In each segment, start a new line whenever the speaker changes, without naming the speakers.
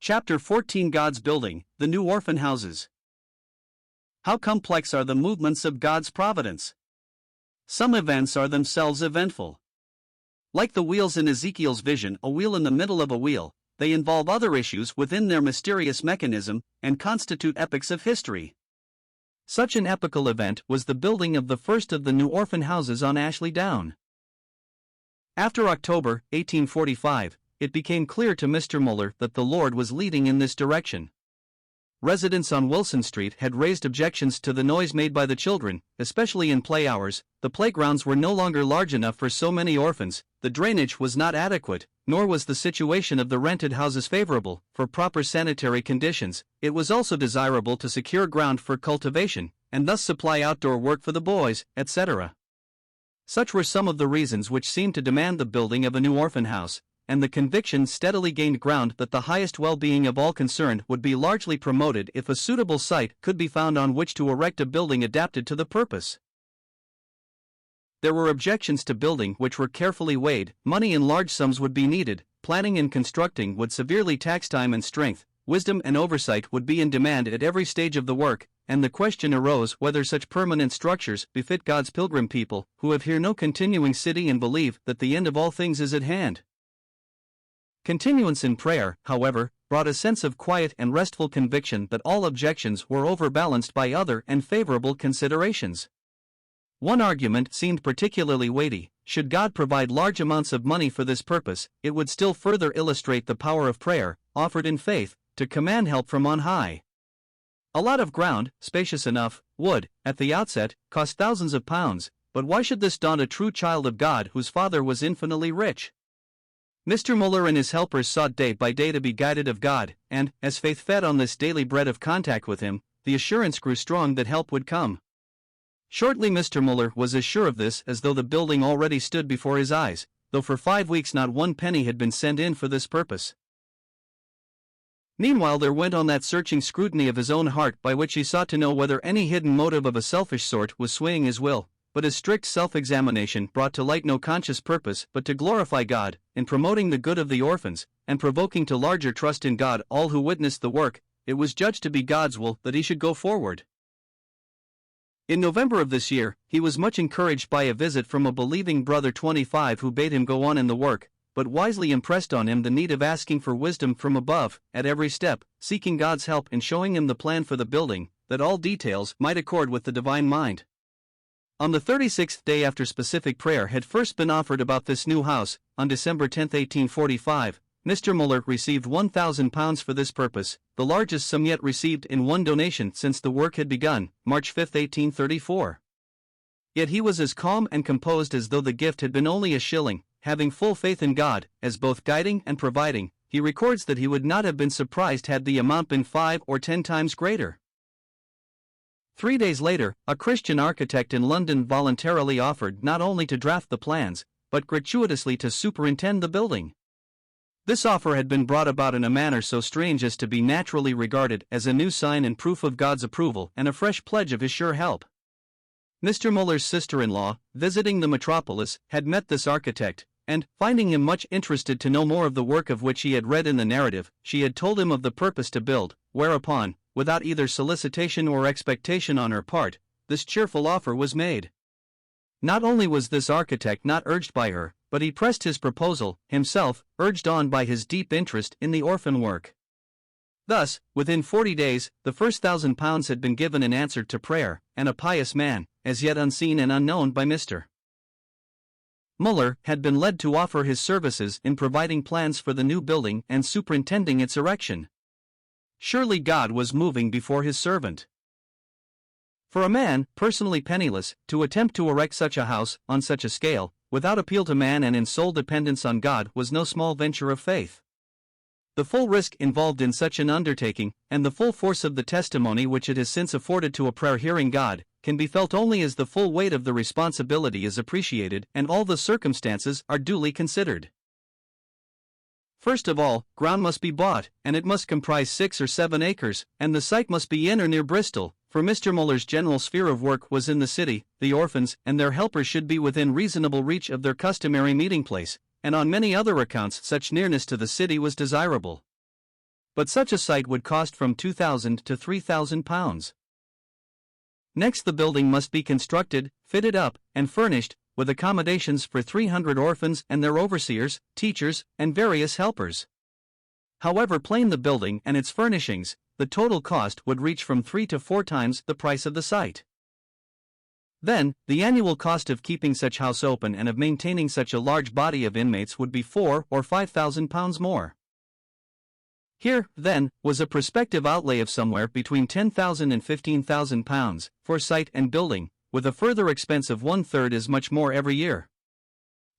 Chapter 14 God's Building, the New Orphan Houses. How complex are the movements of God's providence? Some events are themselves eventful. Like the wheels in Ezekiel's vision, a wheel in the middle of a wheel, they involve other issues within their mysterious mechanism and constitute epics of history. Such an epical event was the building of the first of the new orphan houses on Ashley Down. After October 1845, it became clear to Mr. Müller that the Lord was leading in this direction. Residents on Wilson Street had raised objections to the noise made by the children, especially in play hours. The playgrounds were no longer large enough for so many orphans, the drainage was not adequate, nor was the situation of the rented houses favorable for proper sanitary conditions. It was also desirable to secure ground for cultivation, and thus supply outdoor work for the boys, etc. Such were some of the reasons which seemed to demand the building of a new orphan house, and the conviction steadily gained ground that the highest well-being of all concerned would be largely promoted if a suitable site could be found on which to erect a building adapted to the purpose. There were objections to building which were carefully weighed. Money in large sums would be needed, planning and constructing would severely tax time and strength, wisdom and oversight would be in demand at every stage of the work, and the question arose whether such permanent structures befit God's pilgrim people, who have here no continuing city and believe that the end of all things is at hand. Continuance in prayer, however, brought a sense of quiet and restful conviction that all objections were overbalanced by other and favorable considerations. One argument seemed particularly weighty: should God provide large amounts of money for this purpose, it would still further illustrate the power of prayer, offered in faith, to command help from on high. A lot of ground, spacious enough, would, at the outset, cost thousands of pounds, but why should this daunt a true child of God whose father was infinitely rich? Mr. Müller and his helpers sought day by day to be guided of God, and, as faith fed on this daily bread of contact with Him, the assurance grew strong that help would come. Shortly Mr. Müller was as sure of this as though the building already stood before his eyes, though for 5 weeks not one penny had been sent in for this purpose. Meanwhile there went on that searching scrutiny of his own heart by which he sought to know whether any hidden motive of a selfish sort was swaying his will. But his strict self-examination brought to light no conscious purpose but to glorify God, in promoting the good of the orphans, and provoking to larger trust in God all who witnessed the work. It was judged to be God's will that he should go forward. In November of this year, he was much encouraged by a visit from a believing brother 25 who bade him go on in the work, but wisely impressed on him the need of asking for wisdom from above, at every step, seeking God's help in showing him the plan for the building, that all details might accord with the divine mind. On the 36th day after specific prayer had first been offered about this new house, on December 10, 1845, Mr. Müller received £1,000 for this purpose, the largest sum yet received in one donation since the work had begun, March 5, 1834. Yet he was as calm and composed as though the gift had been only a shilling, having full faith in God, as both guiding and providing. He records that he would not have been surprised had the amount been 5 or 10 times greater. 3 days later, a Christian architect in London voluntarily offered not only to draft the plans, but gratuitously to superintend the building. This offer had been brought about in a manner so strange as to be naturally regarded as a new sign and proof of God's approval and a fresh pledge of His sure help. Mr. Müller's sister-in-law, visiting the metropolis, had met this architect, and, finding him much interested to know more of the work of which he had read in the narrative, she had told him of the purpose to build, whereupon, without either solicitation or expectation on her part, this cheerful offer was made. Not only was this architect not urged by her, but he pressed his proposal, himself, urged on by his deep interest in the orphan work. Thus, within 40 days, the first £1,000 had been given in answer to prayer, and a pious man, as yet unseen and unknown by Mr. Müller, had been led to offer his services in providing plans for the new building and superintending its erection. Surely God was moving before His servant. For a man, personally penniless, to attempt to erect such a house, on such a scale, without appeal to man and in sole dependence on God, was no small venture of faith. The full risk involved in such an undertaking, and the full force of the testimony which it has since afforded to a prayer-hearing God, can be felt only as the full weight of the responsibility is appreciated and all the circumstances are duly considered. First of all, ground must be bought, and it must comprise 6 or 7 acres, and the site must be in or near Bristol, for Mr. Müller's general sphere of work was in the city. The orphans and their helpers should be within reasonable reach of their customary meeting place, and on many other accounts such nearness to the city was desirable. But such a site would cost from £2,000 to £3,000. Next, the building must be constructed, fitted up, and furnished, with accommodations for 300 orphans and their overseers, teachers, and various helpers. However plain the building and its furnishings, the total cost would reach from 3 to 4 times the price of the site. Then, the annual cost of keeping such house open and of maintaining such a large body of inmates would be £4,000 or £5,000 more. Here, then, was a prospective outlay of somewhere between £10,000 and £15,000 for site and building, with a further expense of 1/3 as much more every year.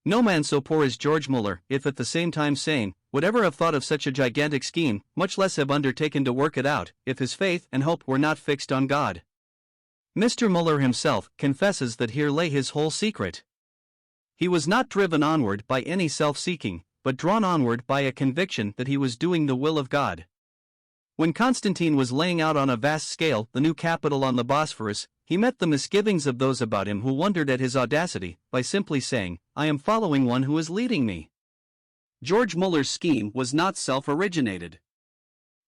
No man so poor as George Müller, if at the same time sane, would ever have thought of such a gigantic scheme, much less have undertaken to work it out, if his faith and hope were not fixed on God. Mr. Müller himself confesses that here lay his whole secret. He was not driven onward by any self-seeking, but drawn onward by a conviction that he was doing the will of God. When Constantine was laying out on a vast scale the new capital on the Bosphorus, he met the misgivings of those about him who wondered at his audacity, by simply saying, "I am following one who is leading me." George Müller's scheme was not self-originated.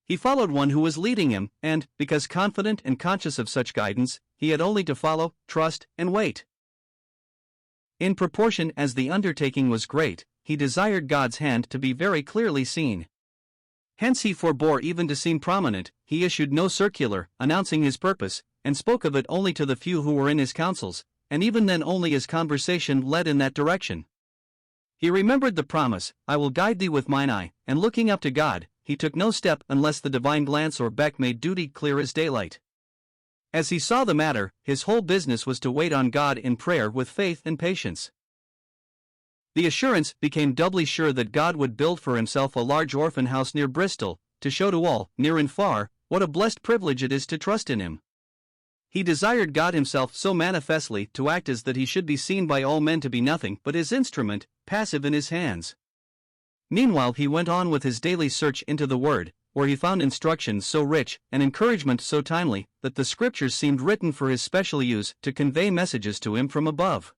He followed one who was leading him, and, because confident and conscious of such guidance, he had only to follow, trust, and wait. In proportion as the undertaking was great, he desired God's hand to be very clearly seen. Hence he forbore even to seem prominent, he issued no circular, announcing his purpose, and spoke of it only to the few who were in his councils, and even then only as conversation led in that direction. He remembered the promise, "I will guide thee with mine eye," and looking up to God, he took no step unless the divine glance or beck made duty clear as daylight. As he saw the matter, his whole business was to wait on God in prayer with faith and patience. The assurance became doubly sure that God would build for himself a large orphan house near Bristol, to show to all, near and far, what a blessed privilege it is to trust in him. He desired God himself so manifestly to act as that he should be seen by all men to be nothing but his instrument, passive in his hands. Meanwhile he went on with his daily search into the Word, where he found instructions so rich, and encouragement so timely, that the Scriptures seemed written for his special use to convey messages to him from above.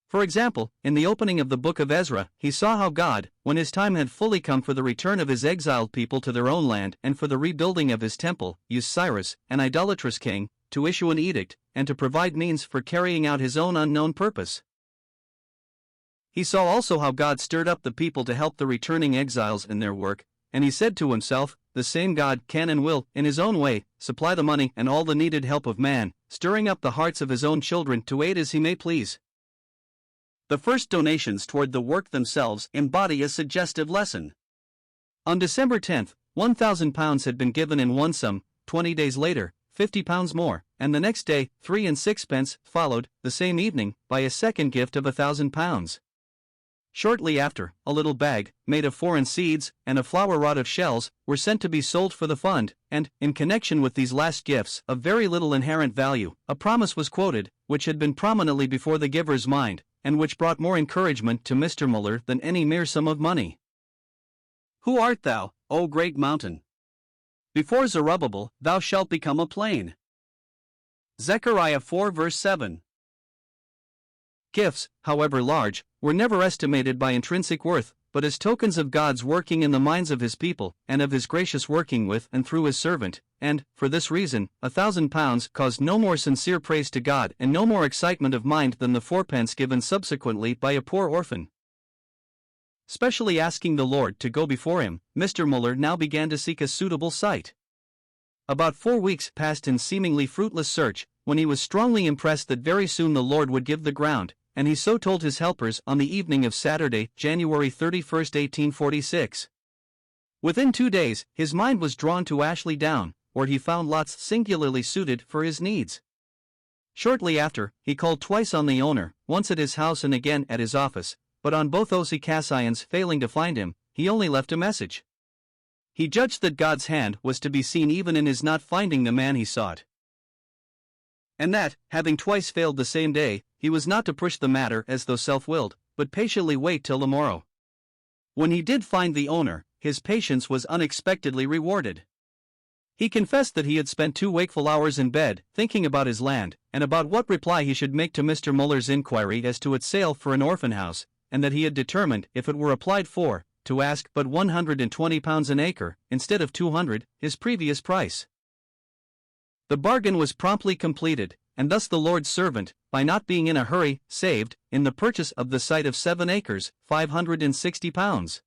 For example, in the opening of the book of Ezra, he saw how God, when his time had fully come for the return of his exiled people to their own land and for the rebuilding of his temple, used Cyrus, an idolatrous king, to issue an edict, and to provide means for carrying out his own unknown purpose. He saw also how God stirred up the people to help the returning exiles in their work, and he said to himself, "The same God can and will, in his own way, supply the money and all the needed help of man, stirring up the hearts of his own children to aid as he may please." The first donations toward the work themselves embody a suggestive lesson. On December 10th, £1,000 had been given in one sum, 20 days later, £50 more, and the next day, 3 and 6 followed, the same evening, by a second gift of £1,000. Shortly after, a little bag, made of foreign seeds, and a flower rod of shells, were sent to be sold for the fund, and, in connection with these last gifts, of very little inherent value, a promise was quoted, which had been prominently before the giver's mind, and which brought more encouragement to Mr. Müller than any mere sum of money. "Who art thou, O great mountain? Before Zerubbabel, thou shalt become a plain." Zechariah 4 verse 7. Gifts, however large, were never estimated by intrinsic worth, but as tokens of God's working in the minds of his people, and of his gracious working with and through his servant, and, for this reason, £1,000 caused no more sincere praise to God and no more excitement of mind than the 4 given subsequently by a poor orphan. Specially asking the Lord to go before him, Mr. Müller now began to seek a suitable site. About 4 weeks passed in seemingly fruitless search, when he was strongly impressed that very soon the Lord would give the ground, and he so told his helpers on the evening of Saturday, January 31, 1846. Within 2 days, his mind was drawn to Ashley Down, where he found lots singularly suited for his needs. Shortly after, he called twice on the owner, once at his house and again at his office, but on both occasions failing to find him, he only left a message. He judged that God's hand was to be seen even in his not finding the man he sought, and that, having twice failed the same day, he was not to push the matter as though self-willed, but patiently wait till the morrow. When he did find the owner, his patience was unexpectedly rewarded. He confessed that he had spent 2 wakeful hours in bed, thinking about his land, and about what reply he should make to Mr. Müller's inquiry as to its sale for an orphan house, and that he had determined, if it were applied for, to ask but £120 an acre, instead of £200, his previous price. The bargain was promptly completed, and thus the Lord's servant, by not being in a hurry, saved, in the purchase of the site of 7 acres, £560.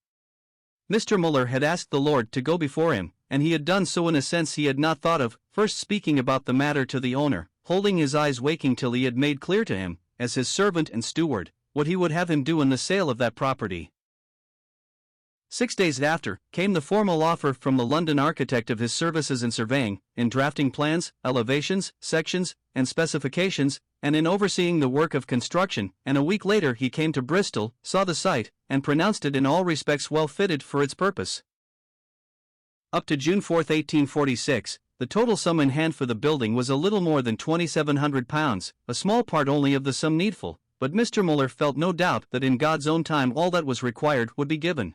Mr. Müller had asked the Lord to go before him, and he had done so in a sense he had not thought of, first speaking about the matter to the owner, holding his eyes waking till he had made clear to him, as his servant and steward, what he would have him do in the sale of that property. 6 days after, came the formal offer from the London architect of his services in surveying, in drafting plans, elevations, sections, and specifications, and in overseeing the work of construction, and a week later he came to Bristol, saw the site, and pronounced it in all respects well fitted for its purpose. Up to June 4, 1846, the total sum in hand for the building was a little more than £2,700, a small part only of the sum needful, but Mr. Müller felt no doubt that in God's own time all that was required would be given.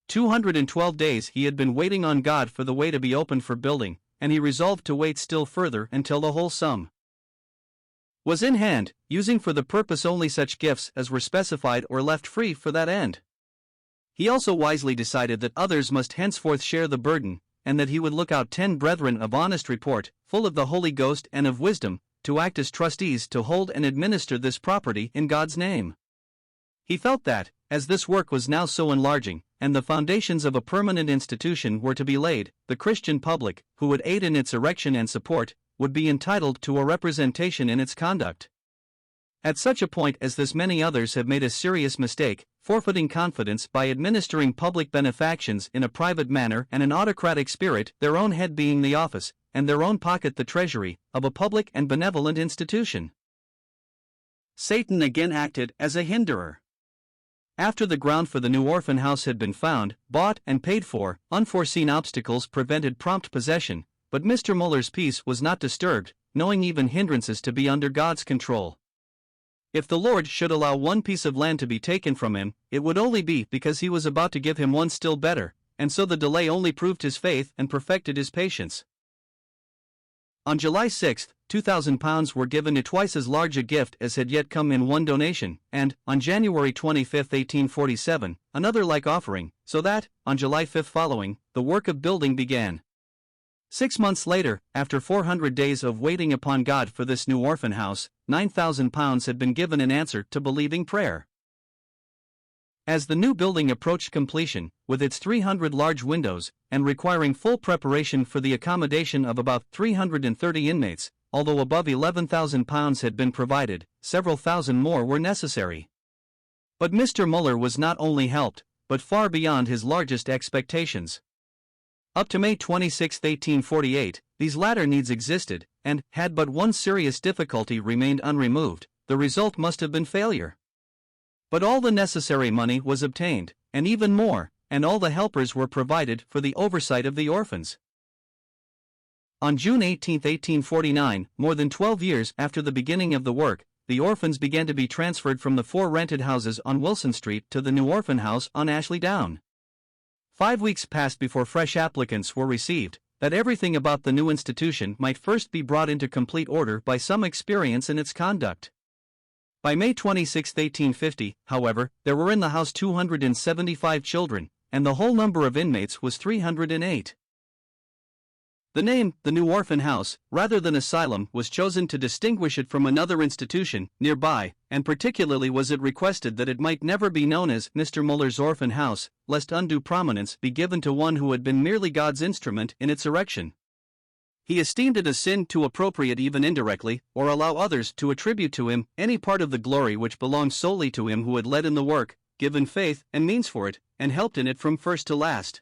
212 days he had been waiting on God for the way to be opened for building, and he resolved to wait still further until the whole sum was in hand, using for the purpose only such gifts as were specified or left free for that end. He also wisely decided that others must henceforth share the burden, and that he would look out 10 brethren of honest report, full of the Holy Ghost and of wisdom, to act as trustees to hold and administer this property in God's name. He felt that, as this work was now so enlarging, and the foundations of a permanent institution were to be laid, the Christian public, who would aid in its erection and support, would be entitled to a representation in its conduct. At such a point as this many others have made a serious mistake, forfeiting confidence by administering public benefactions in a private manner and an autocratic spirit, their own head being the office, and their own pocket the treasury, of a public and benevolent institution. Satan again acted as a hinderer. After the ground for the new orphan house had been found, bought, and paid for, unforeseen obstacles prevented prompt possession, but Mr. Müller's peace was not disturbed, knowing even hindrances to be under God's control. If the Lord should allow one piece of land to be taken from him, it would only be because he was about to give him one still better, and so the delay only proved his faith and perfected his patience. On July 6, £2,000 were given to twice as large a gift as had yet come in one donation, and, on January 25, 1847, another like offering, so that, on July 5 following, the work of building began. 6 months later, after 400 days of waiting upon God for this new orphan house, £9,000 had been given in answer to believing prayer. As the new building approached completion, with its 300 large windows, and requiring full preparation for the accommodation of about 330 inmates, although above £11,000 had been provided, several thousand more were necessary. But Mr. Müller was not only helped, but far beyond his largest expectations. Up to May 26, 1848, these latter needs existed, and, had but one serious difficulty remained unremoved, the result must have been failure. But all the necessary money was obtained, and even more, and all the helpers were provided for the oversight of the orphans. On June 18, 1849, more than 12 years after the beginning of the work, the orphans began to be transferred from the 4 rented houses on Wilson Street to the new orphan house on Ashley Down. 5 weeks passed before fresh applicants were received, that everything about the new institution might first be brought into complete order by some experience in its conduct. By May 26, 1850, however, there were in the house 275 children, and the whole number of inmates was 308. The name, the New Orphan House, rather than asylum, was chosen to distinguish it from another institution nearby, and particularly was it requested that it might never be known as Mr. Müller's Orphan House, lest undue prominence be given to one who had been merely God's instrument in its erection. He esteemed it a sin to appropriate even indirectly, or allow others to attribute to him any part of the glory which belonged solely to him who had led in the work, given faith and means for it, and helped in it from first to last.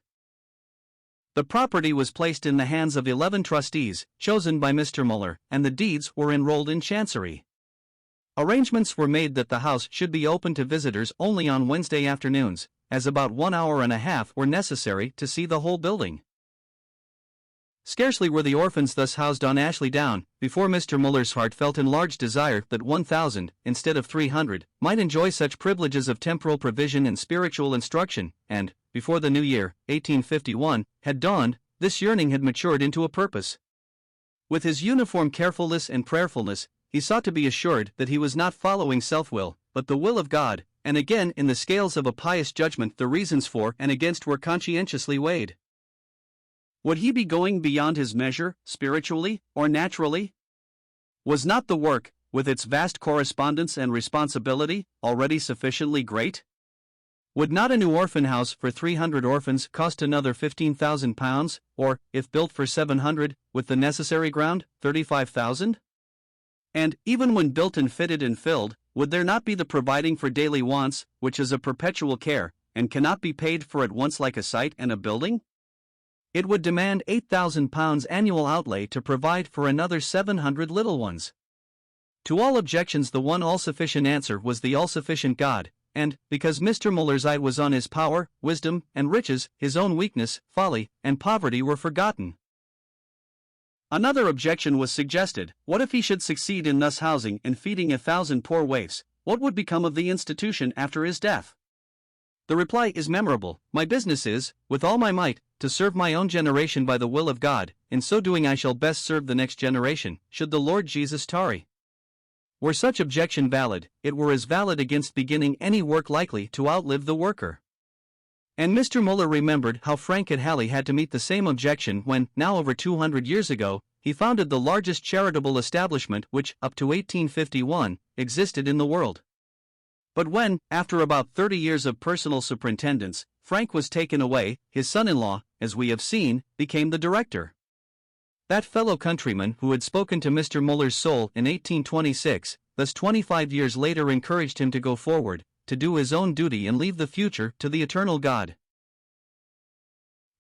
The property was placed in the hands of 11 trustees, chosen by Mr. Müller, and the deeds were enrolled in Chancery. Arrangements were made that the house should be open to visitors only on Wednesday afternoons, as about 1 hour and a half were necessary to see the whole building. Scarcely were the orphans thus housed on Ashley Down, before Mr. Müller's heart felt enlarged desire that 1,000, instead of 300, might enjoy such privileges of temporal provision and spiritual instruction, and, before the new year, 1851, had dawned, this yearning had matured into a purpose. With his uniform carefulness and prayerfulness, he sought to be assured that he was not following self-will, but the will of God, and again in the scales of a pious judgment the reasons for and against were conscientiously weighed. Would he be going beyond his measure, spiritually or naturally? Was not the work, with its vast correspondence and responsibility, already sufficiently great? Would not a new orphan house for 300 orphans cost another £15,000, or, if built for 700, with the necessary ground, 35,000? And, even when built and fitted and filled, would there not be the providing for daily wants, which is a perpetual care, and cannot be paid for at once like a site and a building? It would demand £8,000 annual outlay to provide for another 700 little ones. To all objections the one all-sufficient answer was the all-sufficient God, and, because Mr. Müller's eye was on his power, wisdom, and riches, his own weakness, folly, and poverty were forgotten. Another objection was suggested: what if he should succeed in thus housing and feeding 1,000 poor waifs? What would become of the institution after his death? The reply is memorable: my business is, with all my might, to serve my own generation by the will of God. In so doing I shall best serve the next generation, should the Lord Jesus tarry. Were such objection valid, it were as valid against beginning any work likely to outlive the worker. And Mr. Müller remembered how Frank at Halley had to meet the same objection when, now over 200 years ago, he founded the largest charitable establishment which, up to 1851, existed in the world. But when, after about 30 years of personal superintendence, Frank was taken away, his son-in-law, as we have seen, became the director. That fellow countryman who had spoken to Mr. Müller's soul in 1826, thus 25 years later encouraged him to go forward, to do his own duty and leave the future to the eternal God.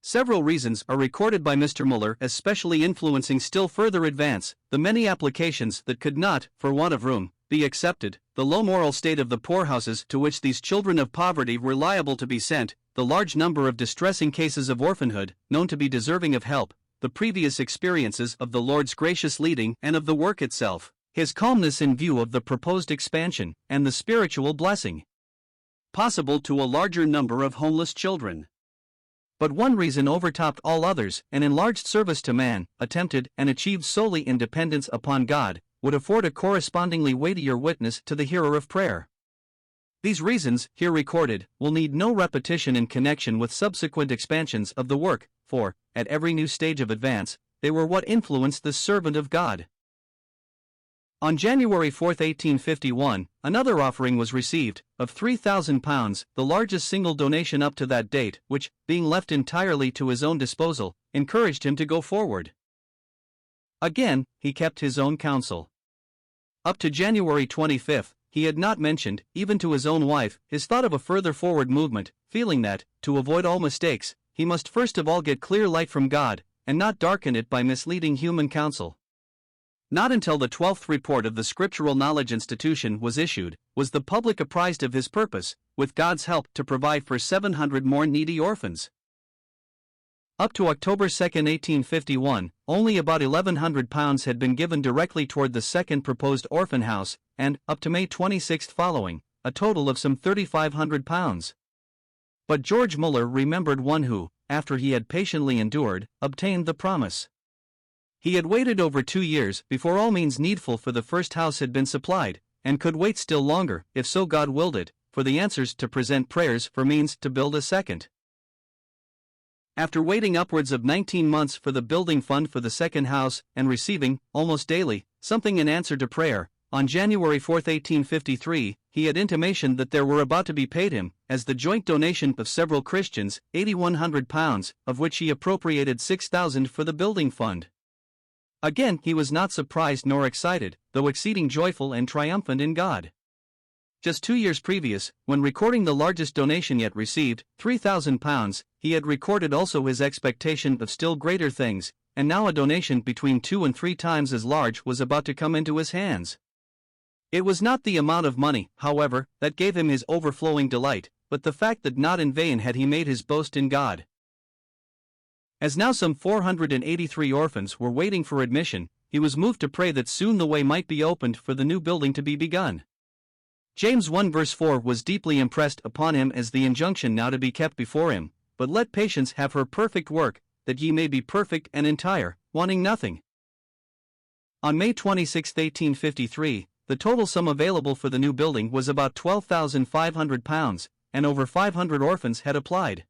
Several reasons are recorded by Mr. Müller as specially influencing still further advance: the many applications that could not, for want of room, be accepted, the low moral state of the poorhouses to which these children of poverty were liable to be sent, the large number of distressing cases of orphanhood, known to be deserving of help, the previous experiences of the Lord's gracious leading and of the work itself, his calmness in view of the proposed expansion, and the spiritual blessing possible to a larger number of homeless children. But one reason overtopped all others: an enlarged service to man, attempted and achieved solely in dependence upon God, would afford a correspondingly weightier witness to the hearer of prayer. These reasons, here recorded, will need no repetition in connection with subsequent expansions of the work, for, at every new stage of advance, they were what influenced the servant of God. On January 4, 1851, another offering was received, of £3,000, the largest single donation up to that date, which, being left entirely to his own disposal, encouraged him to go forward. Again, he kept his own counsel. Up to January 25, he had not mentioned, even to his own wife, his thought of a further forward movement, feeling that, to avoid all mistakes, he must first of all get clear light from God, and not darken it by misleading human counsel. Not until the 12th report of the Scriptural Knowledge Institution was issued, was the public apprised of his purpose, with God's help, to provide for 700 more needy orphans. Up to October 2, 1851, only about £1,100 had been given directly toward the second proposed orphan house, and, up to May 26 following, a total of some £3,500. But George Müller remembered one who, after he had patiently endured, obtained the promise. He had waited over 2 years before all means needful for the first house had been supplied, and could wait still longer, if so God willed it, for the answers to present prayers for means to build a second. After waiting upwards of 19 months for the building fund for the second house, and receiving, almost daily, something in answer to prayer, on January 4, 1853, he had intimation that there were about to be paid him, as the joint donation of several Christians, £8,100, of which he appropriated £6,000 for the building fund. Again he was not surprised nor excited, though exceeding joyful and triumphant in God. Just 2 years previous, when recording the largest donation yet received, £3,000, he had recorded also his expectation of still greater things, and now a donation between 2 and 3 times as large was about to come into his hands. It was not the amount of money, however, that gave him his overflowing delight, but the fact that not in vain had he made his boast in God. As now some 483 orphans were waiting for admission, he was moved to pray that soon the way might be opened for the new building to be begun. James 1 verse 4 was deeply impressed upon him as the injunction now to be kept before him: "But let patience have her perfect work, that ye may be perfect and entire, wanting nothing." On May 26, 1853, the total sum available for the new building was about £12,500, and over 500 orphans had applied.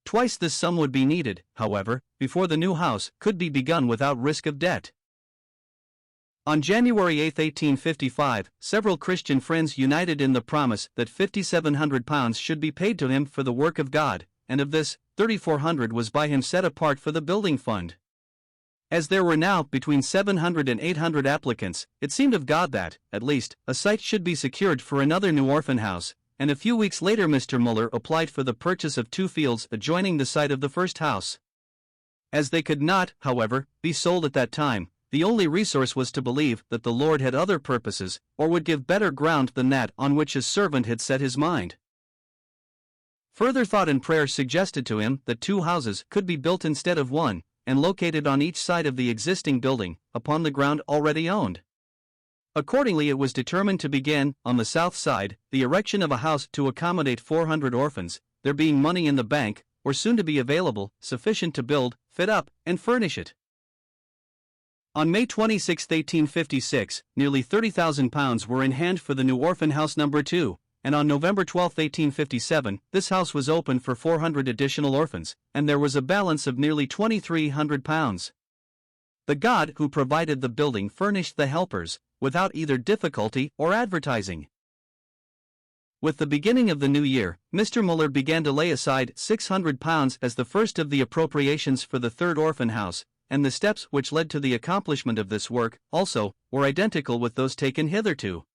Twice this sum would be needed, however, before the new house could be begun without risk of debt. On January 8, 1855, several Christian friends united in the promise that £5,700 should be paid to him for the work of God, and of this, £3,400 was by him set apart for the building fund. As there were now between 700 and 800 applicants, it seemed of God that, at least, a site should be secured for another new orphan house, and a few weeks later Mr. Müller applied for the purchase of 2 fields adjoining the site of the first house. As they could not, however, be sold at that time, the only resource was to believe that the Lord had other purposes, or would give better ground than that on which his servant had set his mind. Further thought and prayer suggested to him that 2 houses could be built instead of one, and located on each side of the existing building, upon the ground already owned. Accordingly, it was determined to begin, on the south side, the erection of a house to accommodate 400 orphans, there being money in the bank, or soon to be available, sufficient to build, fit up, and furnish it. On May 26, 1856, nearly £30,000 were in hand for the new orphan house number 2, and on November 12, 1857, this house was opened for 400 additional orphans, and there was a balance of nearly £2,300. The God who provided the building furnished the helpers, without either difficulty or advertising. With the beginning of the new year, Mr. Müller began to lay aside £600 as the first of the appropriations for the third orphan house, and the steps which led to the accomplishment of this work, also, were identical with those taken hitherto.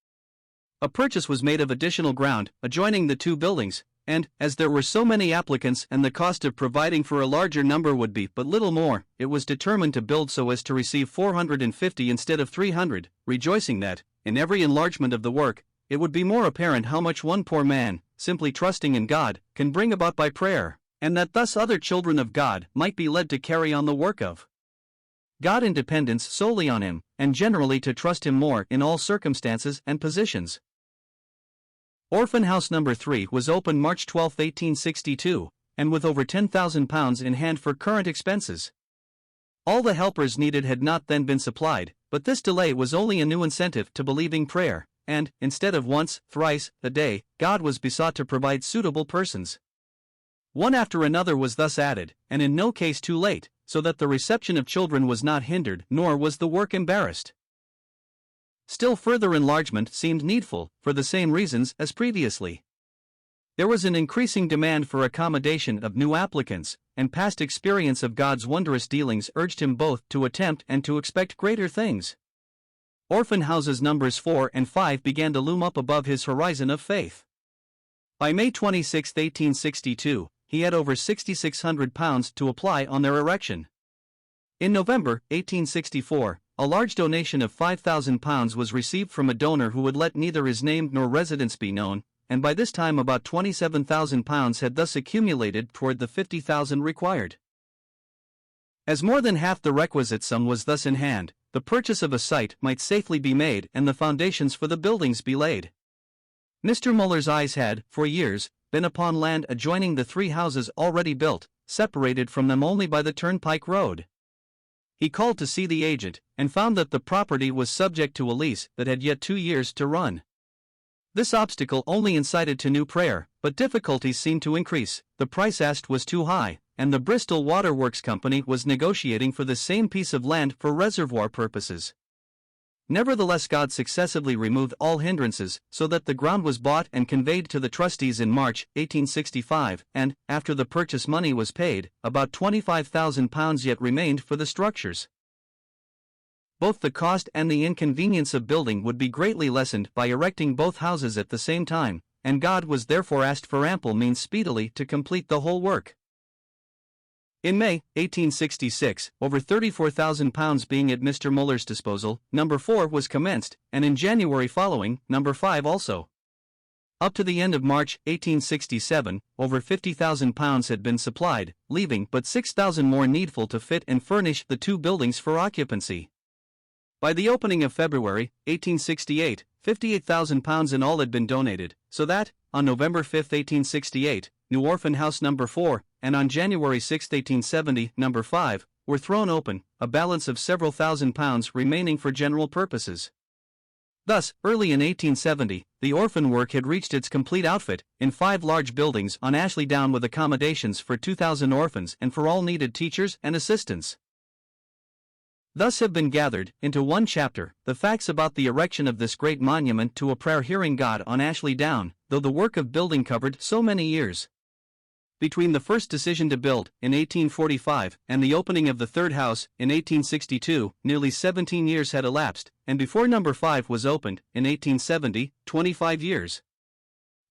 A purchase was made of additional ground adjoining the 2 buildings, and, as there were so many applicants and the cost of providing for a larger number would be but little more, it was determined to build so as to receive 450 instead of 300, rejoicing that, in every enlargement of the work, it would be more apparent how much one poor man, simply trusting in God, can bring about by prayer, and that thus other children of God might be led to carry on the work of God in dependence solely on him, and generally to trust him more in all circumstances and positions. Orphan House Number 3 was opened March 12, 1862, and with over £10,000 in hand for current expenses. All the helpers needed had not then been supplied, but this delay was only a new incentive to believing prayer, and, instead of once, thrice, a day, God was besought to provide suitable persons. One after another was thus added, and in no case too late, so that the reception of children was not hindered nor was the work embarrassed. Still further enlargement seemed needful, for the same reasons as previously. There was an increasing demand for accommodation of new applicants, and past experience of God's wondrous dealings urged him both to attempt and to expect greater things. Orphan houses numbers 4 and 5 began to loom up above his horizon of faith. By May 26, 1862, he had over £6,600 to apply on their erection. In November 1864, a large donation of £5,000 was received from a donor who would let neither his name nor residence be known, and by this time about £27,000 had thus accumulated toward the £50,000 required. As more than half the requisite sum was thus in hand, the purchase of a site might safely be made and the foundations for the buildings be laid. Mr. Müller's eyes had, for years, been upon land adjoining the 3 houses already built, separated from them only by the turnpike road. He called to see the agent, and found that the property was subject to a lease that had yet 2 years to run. This obstacle only incited to new prayer, but difficulties seemed to increase. The price asked was too high, and the Bristol Water Works Company was negotiating for the same piece of land for reservoir purposes. Nevertheless, God successively removed all hindrances, so that the ground was bought and conveyed to the trustees in March 1865, and, after the purchase money was paid, about £25,000 yet remained for the structures. Both the cost and the inconvenience of building would be greatly lessened by erecting both houses at the same time, and God was therefore asked for ample means speedily to complete the whole work. In May 1866, over £34,000 being at Mr. Müller's disposal, number 4 was commenced, and in January following, number 5 also. Up to the end of March 1867, over £50,000 had been supplied, leaving but £6,000 more needful to fit and furnish the 2 buildings for occupancy. By the opening of February 1868, £58,000 in all had been donated, so that, on November 5, 1868, New Orphan House Number 4, and on January 6, 1870, Number 5, were thrown open, a balance of several £1,000s remaining for general purposes. Thus, early in 1870, the orphan work had reached its complete outfit, in 5 large buildings on Ashley Down with accommodations for 2,000 orphans and for all needed teachers and assistants. Thus have been gathered, into one chapter, the facts about the erection of this great monument to a prayer-hearing God on Ashley Down, though the work of building covered so many years. Between the first decision to build, in 1845, and the opening of the third house, in 1862, nearly 17 years had elapsed, and before number 5 was opened, in 1870, 25 years.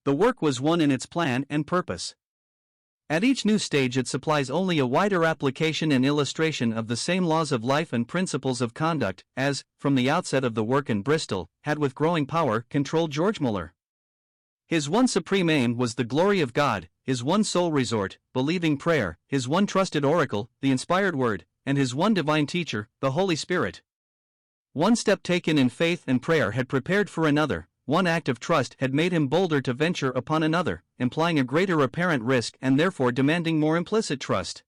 The work was one in its plan and purpose. At each new stage it supplies only a wider application and illustration of the same laws of life and principles of conduct, as, from the outset of the work in Bristol, had with growing power controlled George Müller. His one supreme aim was the glory of God, his one sole resort, believing prayer, his one trusted oracle, the inspired word, and his one divine teacher, the Holy Spirit. One step taken in faith and prayer had prepared for another, one act of trust had made him bolder to venture upon another, implying a greater apparent risk and therefore demanding more implicit trust.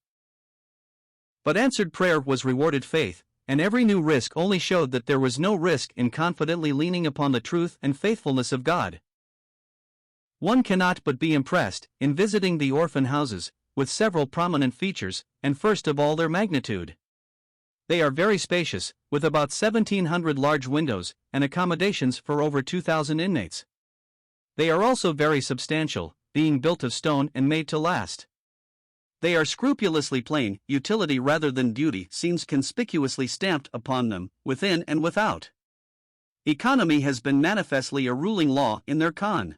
But answered prayer was rewarded faith, and every new risk only showed that there was no risk in confidently leaning upon the truth and faithfulness of God. One cannot but be impressed, in visiting the orphan houses, with several prominent features, and first of all their magnitude. They are very spacious, with about 1,700 large windows, and accommodations for over 2,000 inmates. They are also very substantial, being built of stone and made to last. They are scrupulously plain, utility rather than beauty seems conspicuously stamped upon them, within and without. Economy has been manifestly a ruling law in their con.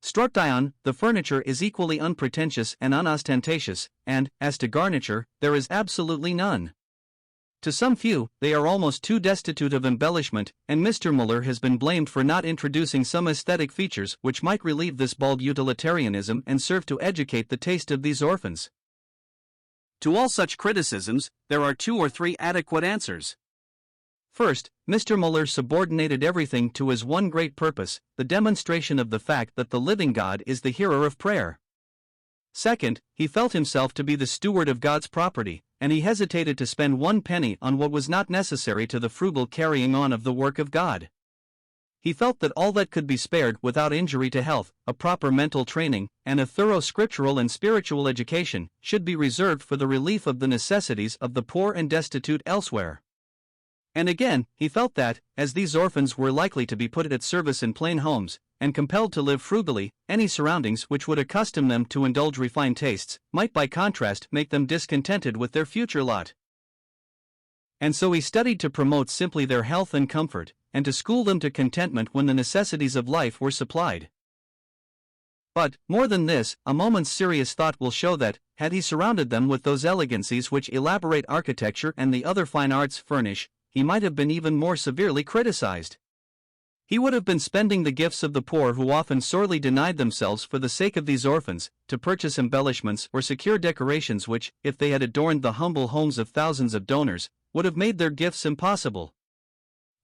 Struction, the furniture is equally unpretentious and unostentatious, and, as to garniture, there is absolutely none. To some few, they are almost too destitute of embellishment, and Mr. Müller has been blamed for not introducing some aesthetic features which might relieve this bald utilitarianism and serve to educate the taste of these orphans. To all such criticisms, there are 2 or 3 adequate answers. First, Mr. Müller subordinated everything to his one great purpose, the demonstration of the fact that the living God is the hearer of prayer. Second, he felt himself to be the steward of God's property, and he hesitated to spend 1 penny on what was not necessary to the frugal carrying on of the work of God. He felt that all that could be spared without injury to health, a proper mental training, and a thorough scriptural and spiritual education, should be reserved for the relief of the necessities of the poor and destitute elsewhere. And again, he felt that, as these orphans were likely to be put at service in plain homes, and compelled to live frugally, any surroundings which would accustom them to indulge refined tastes, might by contrast make them discontented with their future lot. And so he studied to promote simply their health and comfort, and to school them to contentment when the necessities of life were supplied. But, more than this, a moment's serious thought will show that, had he surrounded them with those elegancies which elaborate architecture and the other fine arts furnish, he might have been even more severely criticized. He would have been spending the gifts of the poor who often sorely denied themselves for the sake of these orphans, to purchase embellishments or secure decorations which, if they had adorned the humble homes of thousands of donors, would have made their gifts impossible.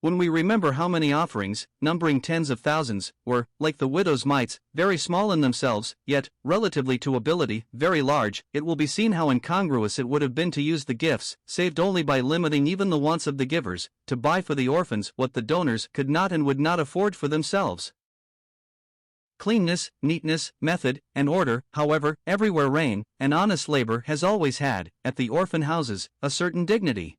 When we remember how many offerings, numbering tens of thousands, were, like the widow's mites, very small in themselves, yet, relatively to ability, very large, it will be seen how incongruous it would have been to use the gifts, saved only by limiting even the wants of the givers, to buy for the orphans what the donors could not and would not afford for themselves. Cleanness, neatness, method, and order, however, everywhere reign, and honest labor has always had, at the orphan houses, a certain dignity.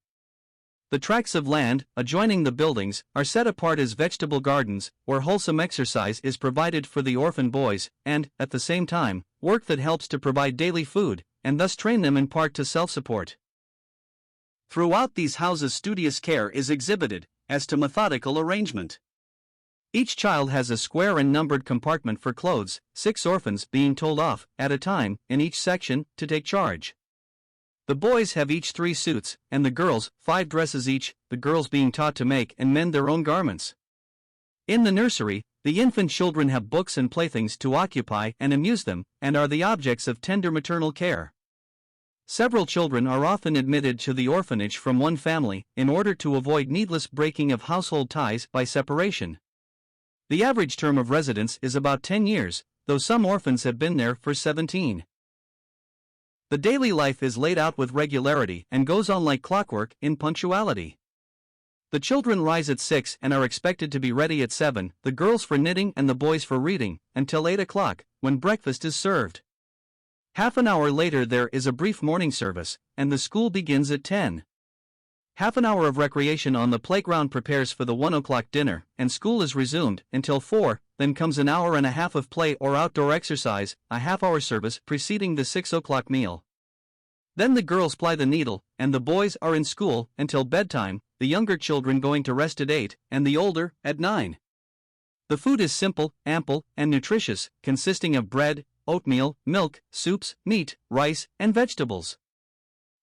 The tracts of land, adjoining the buildings, are set apart as vegetable gardens, where wholesome exercise is provided for the orphan boys, and, at the same time, work that helps to provide daily food, and thus train them in part to self-support. Throughout these houses studious care is exhibited, as to methodical arrangement. Each child has a square and numbered compartment for clothes, 6 orphans being told off, at a time, in each section, to take charge. The boys have each 3 suits, and the girls, 5 dresses each, the girls being taught to make and mend their own garments. In the nursery, the infant children have books and playthings to occupy and amuse them, and are the objects of tender maternal care. Several children are often admitted to the orphanage from one family, in order to avoid needless breaking of household ties by separation. The average term of residence is about 10 years, though some orphans have been there for 17. The daily life is laid out with regularity and goes on like clockwork in punctuality. The children rise at 6 and are expected to be ready at 7, the girls for knitting and the boys for reading, until 8 o'clock, when breakfast is served. Half an hour later there is a brief morning service, and the school begins at 10. Half an hour of recreation on the playground prepares for the 1 o'clock dinner, and school is resumed until 4, then comes an hour and a half of play or outdoor exercise, a half-hour service preceding the 6 o'clock meal. Then the girls ply the needle, and the boys are in school until bedtime, the younger children going to rest at 8, and the older at 9. The food is simple, ample, and nutritious, consisting of bread, oatmeal, milk, soups, meat, rice, and vegetables.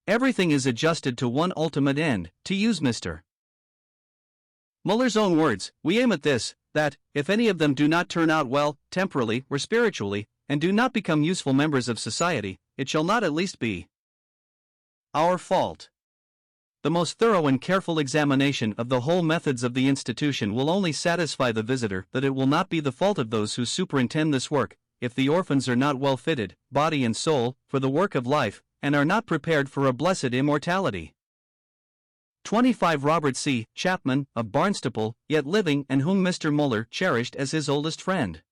Everything is adjusted to one ultimate end, to use Mr. Müller's own words, "We aim at this, that, if any of them do not turn out well, temporally or spiritually, and do not become useful members of society, it shall not at least be our fault." The most thorough and careful examination of the whole methods of the institution will only satisfy the visitor that it will not be the fault of those who superintend this work, if the orphans are not well fitted, body and soul, for the work of life, and are not prepared for a blessed immortality. 25 Robert C. Chapman, of Barnstaple, yet living and whom Mr. Müller cherished as his oldest friend.